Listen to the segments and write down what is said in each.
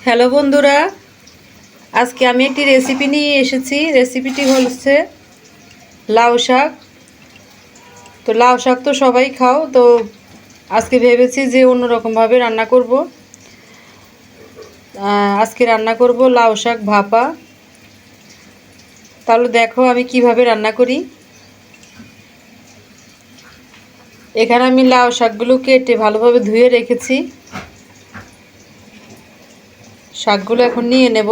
Hello বন্ধুরা, আজকে আমি একটি রেসিপি নিয়ে এসেছি। রেসিপিটি হচ্ছে লাউ শাক। তো লাউ শাক তো সবাই খাও, তো আজকে ভেবেছি যে অন্যরকমভাবে রান্না করব। আজকে রান্না করব লাউ শাক ভাপা। তাহলে দেখো আমি কিভাবে রান্না করি। এখানে আমি লাউ শাকগুলো কেটে ভালোভাবে ধুয়ে রেখেছি। শাকগুলো এখন নিয়ে নেব।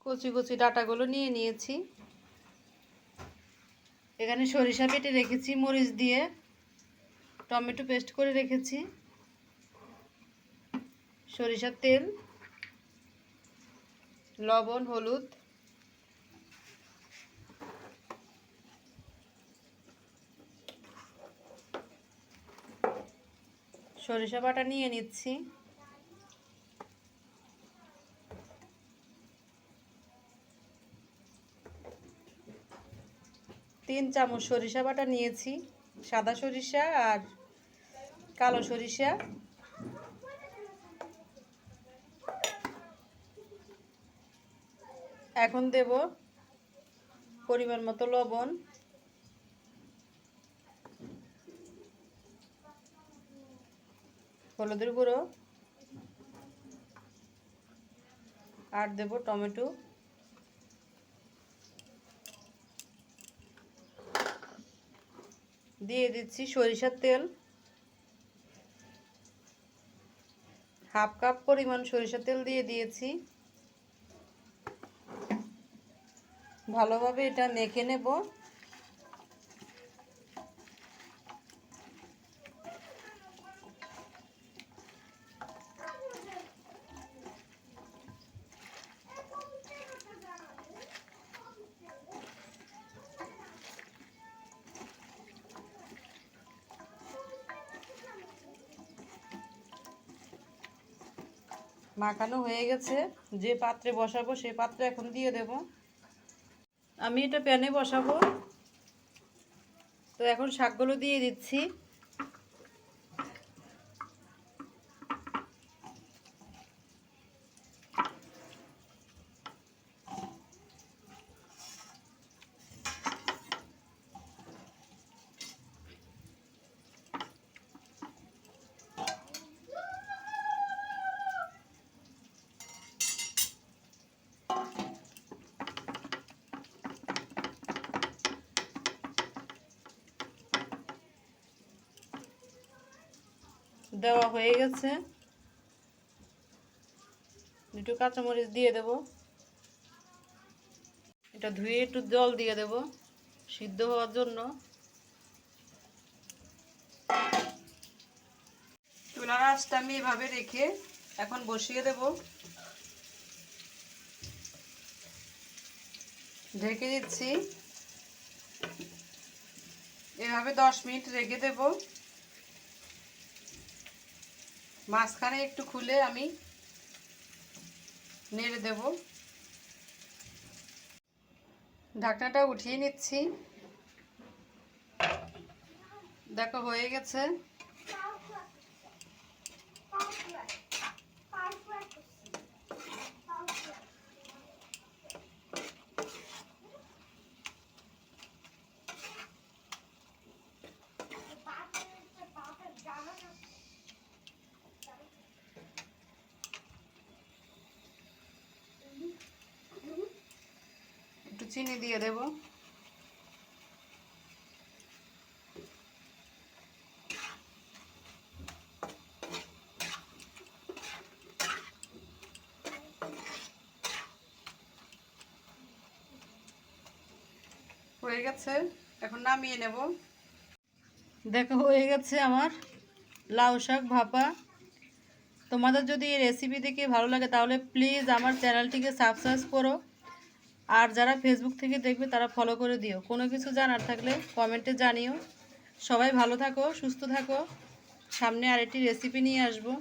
কচি কচি ডাঁটাগুলো নিয়ে নিয়েছি। এখানে সরিষা বেটে রেখেছি, মরিচ দিয়ে টমেটো পেস্ট করে রেখেছি, সরিষার তেল, লবণ, হলুদ, সরিষা বাটা নিয়ে নিচ্ছি। তিন চামচ সরিষা বাটা নিয়েছি, সাদা সরিষা আর কালো সরিষা। এখন দেব পরিমাণ মতো লবণ, হলুদের গুঁড়ো, আর দেব টমেটো। দিয়ে দিচ্ছি সরিষার তেল, হাফ কাপ পরিমাণ সরিষার তেল দিয়ে দিয়েছি। ভালোভাবে এটা মেখে নেব। মাখানো হয়ে গেছে। যে পাত্রে বসাবো সেই পাত্রে এখন দিয়ে দেব। আমি এটা প্যানে বসাবো। তো এখন শাকগুলো দিয়ে দিচ্ছি। দেওয়া হয়ে গেছে। একটু কাঁচামরিচ দিয়ে দেব। এটা ধুয়ে একটু জল দিয়ে দেব সিদ্ধ হওয়ার জন্য। চুলার আঁচটা আমি এভাবে রেখে এখন বসিয়ে দেব। ঢেকে দিচ্ছি। এভাবে 10 মিনিট রেখে দেব। মাঝখানে একটু খুলে আমি নেড়ে দেব। ঢাকনাটা উঠিয়ে নিচ্ছি। দেখো হয়ে গেছে। একটু চিনি দিয়ে দেব। হয়ে গেছে, এখন নামিয়ে নেব। দেখো হয়ে গেছে আমার লাউ শাক ভাপা। তোমাদের যদি এই রেসিপি দেখে ভালো লাগে তাহলে প্লিজ আমার চ্যানেলটিকে সাবস্ক্রাইব করো। আর যারা ফেসবুক থেকে দেখবে তারা ফলো করে দিও। কোনো কিছু জানার থাকলে কমেন্টে জানিও। সবাই ভালো থাকো, সুস্থ থাকো। সামনে আরেকটি রেসিপি নিয়ে আসবো।